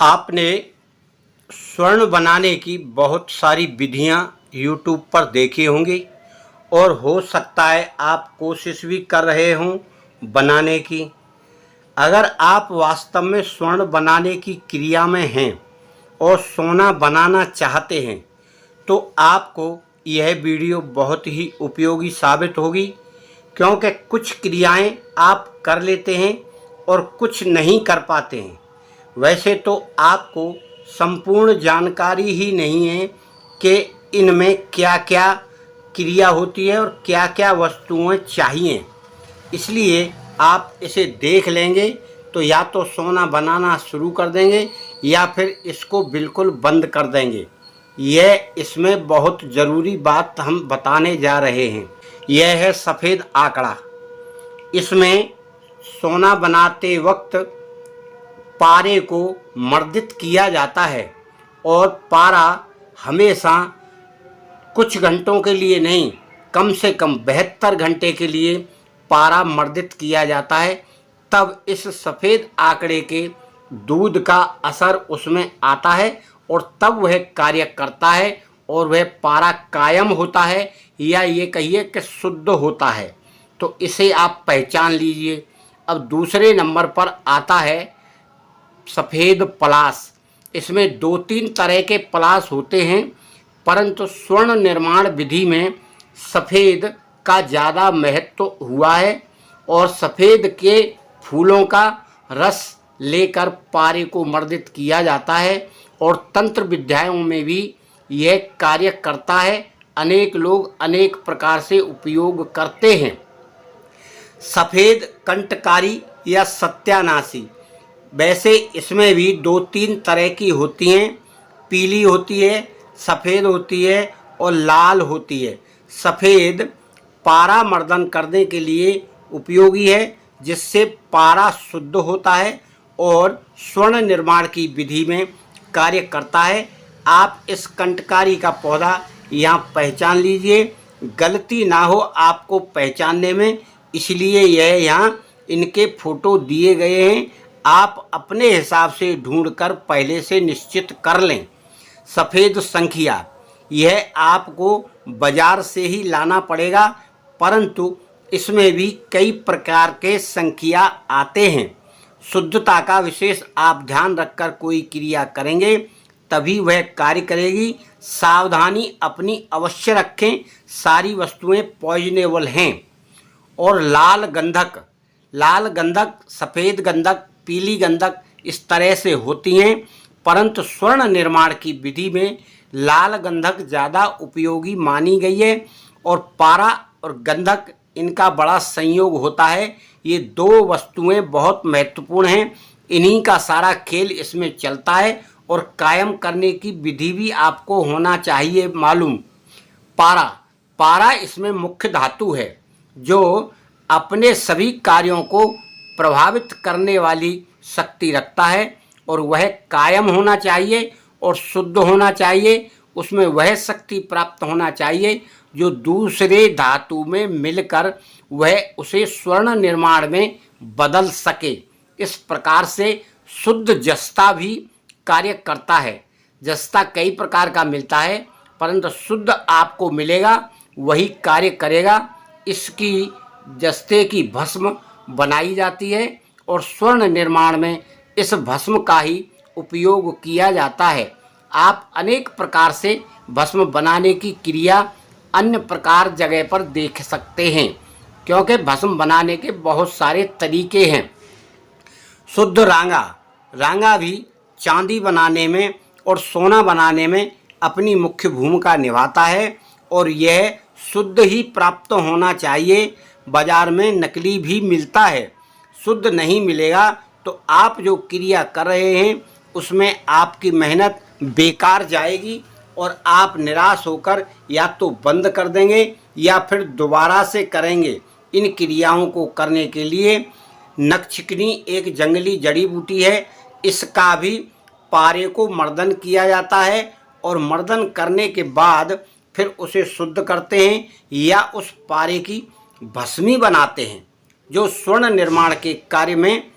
आपने स्वर्ण बनाने की बहुत सारी विधियां YouTube पर देखी होंगी और हो सकता है आप कोशिश भी कर रहे हों बनाने की। अगर आप वास्तव में स्वर्ण बनाने की क्रिया में हैं और सोना बनाना चाहते हैं तो आपको यह वीडियो बहुत ही उपयोगी साबित होगी, क्योंकि कुछ क्रियाएं आप कर लेते हैं और कुछ नहीं कर पाते हैं। वैसे तो आपको संपूर्ण जानकारी ही नहीं है कि इनमें क्या क्या क्रिया होती है और क्या क्या वस्तुएं चाहिए, इसलिए आप इसे देख लेंगे तो या तो सोना बनाना शुरू कर देंगे या फिर इसको बिल्कुल बंद कर देंगे। यह इसमें बहुत ज़रूरी बात हम बताने जा रहे हैं। यह है सफ़ेद आंकड़ा। इसमें सोना बनाते वक्त पारे को मर्दित किया जाता है और पारा हमेशा कुछ घंटों के लिए नहीं, कम से कम 72 घंटे के लिए पारा मर्दित किया जाता है। तब इस सफ़ेद आंकड़े के दूध का असर उसमें आता है और तब वह कार्य करता है और वह पारा कायम होता है, या ये कहिए कि शुद्ध होता है। तो इसे आप पहचान लीजिए। अब दूसरे नंबर पर आता है सफ़ेद पलाश। इसमें 2-3 तरह के पलाश होते हैं, परंतु स्वर्ण निर्माण विधि में सफ़ेद का ज़्यादा महत्व हुआ है और सफ़ेद के फूलों का रस लेकर पारे को मर्दित किया जाता है और तंत्र विद्याओं में भी यह कार्य करता है। अनेक लोग अनेक प्रकार से उपयोग करते हैं। सफ़ेद कंटकारी या सत्यानाशी, वैसे इसमें भी 2-3 तरह की होती हैं। पीली होती है, सफ़ेद होती है और लाल होती है। सफ़ेद पारा मर्दन करने के लिए उपयोगी है, जिससे पारा शुद्ध होता है और स्वर्ण निर्माण की विधि में कार्य करता है। आप इस कंटकारी का पौधा यहाँ पहचान लीजिए, गलती ना हो आपको पहचानने में, इसलिए यह यहाँ इनके फोटो दिए गए हैं। आप अपने हिसाब से ढूंढकर पहले से निश्चित कर लें। सफ़ेद संखिया, यह आपको बाज़ार से ही लाना पड़ेगा, परंतु इसमें भी कई प्रकार के संखिया आते हैं। शुद्धता का विशेष आप ध्यान रखकर कोई क्रिया करेंगे तभी वह कार्य करेगी। सावधानी अपनी अवश्य रखें, सारी वस्तुएं पॉइजनेबल हैं। और लाल गंधक, लाल गंधक, सफ़ेद गंधक, पीली गंधक इस तरह से होती हैं, परंतु स्वर्ण निर्माण की विधि में लाल गंधक ज़्यादा उपयोगी मानी गई है और पारा और गंधक इनका बड़ा संयोग होता है। ये दो वस्तुएं बहुत महत्वपूर्ण हैं, इन्हीं का सारा खेल इसमें चलता है और कायम करने की विधि भी आपको होना चाहिए मालूम। पारा, पारा इसमें मुख्य धातु है जो अपने सभी कार्यों को प्रभावित करने वाली शक्ति रखता है और वह कायम होना चाहिए और शुद्ध होना चाहिए। उसमें वह शक्ति प्राप्त होना चाहिए जो दूसरे धातु में मिलकर वह उसे स्वर्ण निर्माण में बदल सके। इस प्रकार से शुद्ध जस्ता भी कार्य करता है। जस्ता कई प्रकार का मिलता है, परंतु शुद्ध आपको मिलेगा वही कार्य करेगा। इसकी जस्ते की भस्म बनाई जाती है और स्वर्ण निर्माण में इस भस्म का ही उपयोग किया जाता है। आप अनेक प्रकार से भस्म बनाने की क्रिया अन्य प्रकार जगह पर देख सकते हैं, क्योंकि भस्म बनाने के बहुत सारे तरीके हैं। शुद्ध रांगा, रांगा भी चांदी बनाने में और सोना बनाने में अपनी मुख्य भूमिका निभाता है और यह शुद्ध ही प्राप्त होना चाहिए। बाजार में नकली भी मिलता है, शुद्ध नहीं मिलेगा तो आप जो क्रिया कर रहे हैं उसमें आपकी मेहनत बेकार जाएगी और आप निराश होकर या तो बंद कर देंगे या फिर दोबारा से करेंगे। इन क्रियाओं को करने के लिए नखचिकनी एक जंगली जड़ी बूटी है, इसका भी पारे को मर्दन किया जाता है और मर्दन करने के बाद फिर उसे शुद्ध करते हैं या उस पारे की भस्मी बनाते हैं जो स्वर्ण निर्माण के कार्य में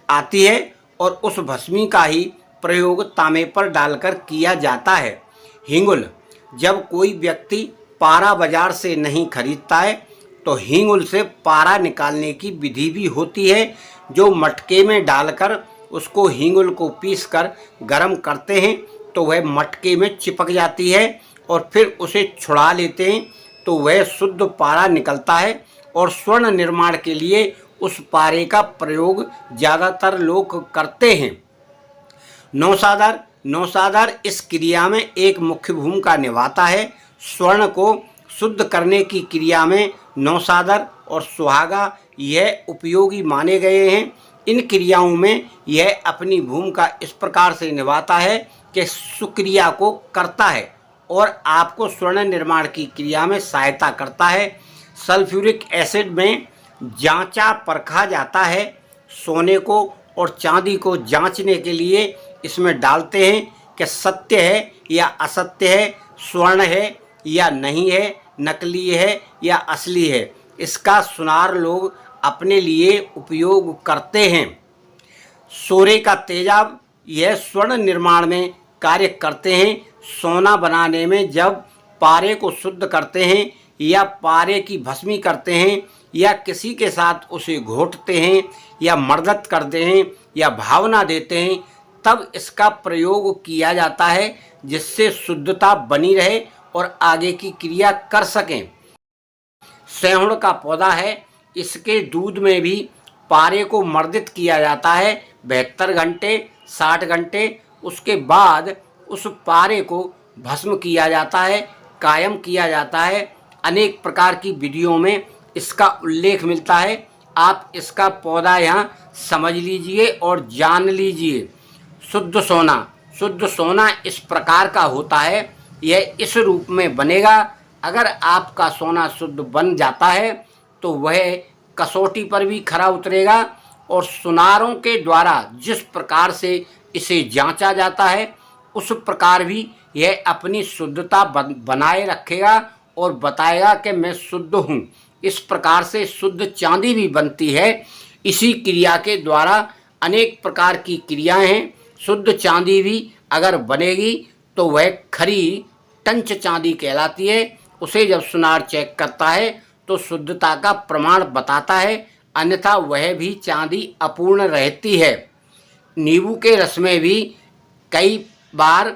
आती है और उस भस्मी का ही प्रयोग तांबे पर डालकर किया जाता है। हिंगुल, जब कोई व्यक्ति पारा बाजार से नहीं खरीदता है तो हिंगुल से पारा निकालने की विधि भी होती है, जो मटके में डालकर उसको हिंगुल को पीसकर गर्म करते हैं तो वह मटके में चिपक जाती है और फिर उसे छुड़ा लेते हैं तो वह शुद्ध पारा निकलता है। और स्वर्ण निर्माण के लिए उस पारे का प्रयोग ज़्यादातर लोग करते हैं। नौसादर, नौसादर इस क्रिया में एक मुख्य भूमिका निभाता है। स्वर्ण को शुद्ध करने की क्रिया में नौसादर और सुहागा यह उपयोगी माने गए हैं। इन क्रियाओं में यह अपनी भूमिका इस प्रकार से निभाता है कि सुक्रिया को करता है और आपको स्वर्ण निर्माण की क्रिया में सहायता करता है। सल्फ्यूरिक एसिड में जांचा परखा जाता है। सोने को और चांदी को जांचने के लिए इसमें डालते हैं कि सत्य है या असत्य है, स्वर्ण है या नहीं है, नकली है या असली है। इसका सुनार लोग अपने लिए उपयोग करते हैं। सोरे का तेजाब, यह स्वर्ण निर्माण में कार्य करते हैं। सोना बनाने में जब पारे को शुद्ध करते हैं या पारे की भस्मी करते हैं या किसी के साथ उसे घोटते हैं या मर्दत करते हैं या भावना देते हैं, तब इसका प्रयोग किया जाता है जिससे शुद्धता बनी रहे और आगे की क्रिया कर सकें। सेहुण का पौधा है, इसके दूध में भी पारे को मर्दित किया जाता है 72 घंटे 60 घंटे। उसके बाद उस पारे को भस्म किया जाता है, कायम किया जाता है। अनेक प्रकार की विधियों में इसका उल्लेख मिलता है। आप इसका पौधा यहाँ समझ लीजिए और जान लीजिए। शुद्ध सोना, शुद्ध सोना इस प्रकार का होता है, यह इस रूप में बनेगा। अगर आपका सोना शुद्ध बन जाता है तो वह कसौटी पर भी खरा उतरेगा और सुनारों के द्वारा जिस प्रकार से इसे जांचा जाता है उस प्रकार भी यह अपनी शुद्धता बनाए रखेगा और बताएगा कि मैं शुद्ध हूँ। इस प्रकार से शुद्ध चांदी भी बनती है। इसी क्रिया के द्वारा अनेक प्रकार की क्रियाएं हैं। शुद्ध चांदी भी अगर बनेगी तो वह खरी टंच चांदी कहलाती है। उसे जब सुनार चेक करता है तो शुद्धता का प्रमाण बताता है, अन्यथा वह भी चांदी अपूर्ण रहती है। नींबू के रस में भी कई बार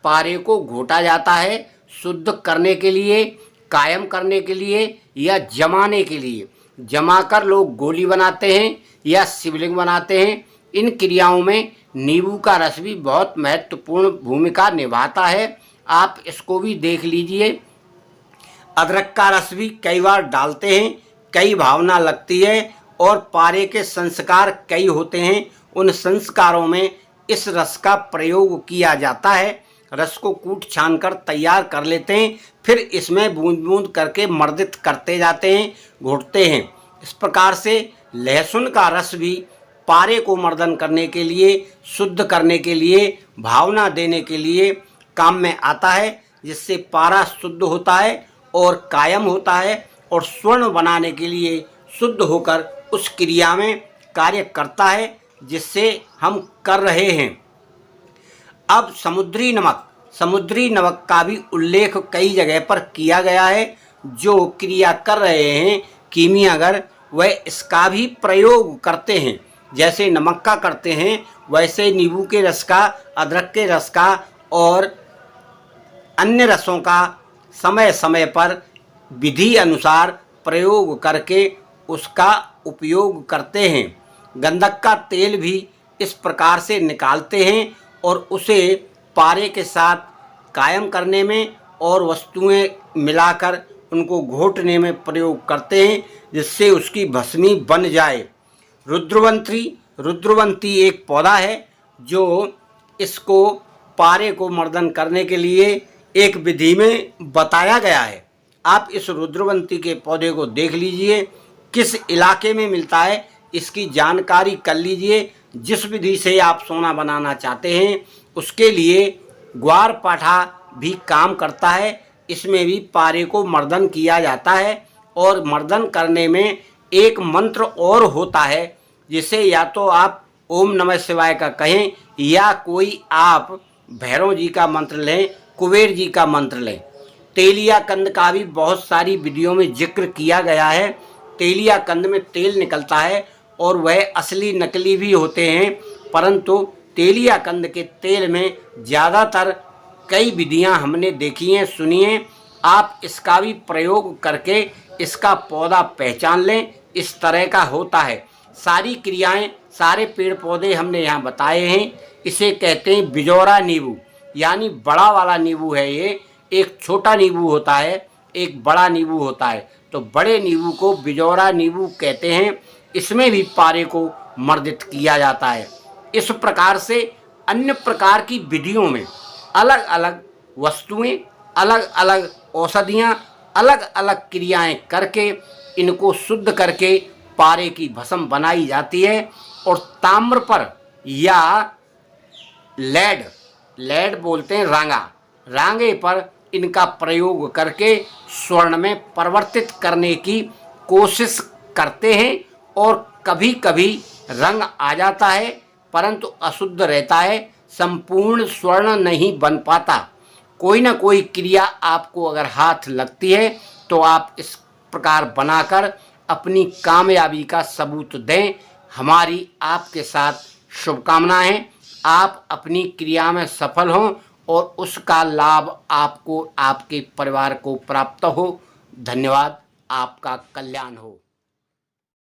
पारे को घोटा जाता है शुद्ध करने के लिए, कायम करने के लिए या जमाने के लिए। जमाकर लोग गोली बनाते हैं या शिवलिंग बनाते हैं। इन क्रियाओं में नींबू का रस भी बहुत महत्वपूर्ण भूमिका निभाता है। आप इसको भी देख लीजिए। अदरक का रस भी कई बार डालते हैं, कई भावना लगती है और पारे के संस्कार कई होते हैं। उन संस्कारों में इस रस का प्रयोग किया जाता है। रस को कूट छान कर तैयार कर लेते हैं, फिर इसमें बूंद बूंद करके मर्दित करते जाते हैं, घोटते हैं। इस प्रकार से लहसुन का रस भी पारे को मर्दन करने के लिए, शुद्ध करने के लिए, भावना देने के लिए काम में आता है, जिससे पारा शुद्ध होता है और कायम होता है और स्वर्ण बनाने के लिए शुद्ध होकर उस क्रिया में कार्य करता है जिससे हम कर रहे हैं। अब समुद्री नमक, समुद्री नमक का भी उल्लेख कई जगह पर किया गया है। जो क्रिया कर रहे हैं कीमियागर, वह इसका भी प्रयोग करते हैं। जैसे नमक का करते हैं वैसे नींबू के रस का, अदरक के रस का और अन्य रसों का समय समय पर विधि अनुसार प्रयोग करके उसका उपयोग करते हैं। गंधक का तेल भी इस प्रकार से निकालते हैं और उसे पारे के साथ कायम करने में और वस्तुएं मिलाकर उनको घोटने में प्रयोग करते हैं, जिससे उसकी भस्मी बन जाए। रुद्रवंती, रुद्रवंती एक पौधा है जो इसको पारे को मर्दन करने के लिए एक विधि में बताया गया है। आप इस रुद्रवंती के पौधे को देख लीजिए, किस इलाके में मिलता है इसकी जानकारी कर लीजिए। जिस विधि से आप सोना बनाना चाहते हैं उसके लिए ग्वार पाठा भी काम करता है। इसमें भी पारे को मर्दन किया जाता है और मर्दन करने में एक मंत्र और होता है, जिसे या तो आप ओम नमः शिवाय का कहें, या कोई आप भैरव जी का मंत्र लें, कुबेर जी का मंत्र लें। तेलिया कंद का भी बहुत सारी विधियों में जिक्र किया गया है। तेलिया कंद में तेल निकलता है और वह असली नकली भी होते हैं, परंतु तेलिया कंद के तेल में ज़्यादातर कई विधियां हमने देखी हैं, सुनी हैं। आप इसका भी प्रयोग करके इसका पौधा पहचान लें, इस तरह का होता है। सारी क्रियाएं, सारे पेड़ पौधे हमने यहाँ बताए हैं। इसे कहते हैं बिजौरा नींबू, यानी बड़ा वाला नींबू है ये। एक छोटा नींबू होता है, एक बड़ा नींबू होता है, तो बड़े नींबू को बिजौरा नींबू कहते हैं। इसमें भी पारे को मर्दित किया जाता है। इस प्रकार से अन्य प्रकार की विधियों में अलग अलग वस्तुएं, अलग अलग औषधियाँ, अलग अलग क्रियाएं करके इनको शुद्ध करके पारे की भस्म बनाई जाती है। और ताम्र पर या लेड बोलते हैं, रांगे पर इनका प्रयोग करके स्वर्ण में परिवर्तित करने की कोशिश करते हैं। और कभी कभी रंग आ जाता है, परंतु अशुद्ध रहता है, संपूर्ण स्वर्ण नहीं बन पाता। कोई ना कोई क्रिया आपको अगर हाथ लगती है तो आप इस प्रकार बनाकर अपनी कामयाबी का सबूत दें। हमारी आपके साथ शुभकामनाएं। आप अपनी क्रिया में सफल हों और उसका लाभ आपको, आपके परिवार को प्राप्त हो। धन्यवाद। आपका कल्याण हो।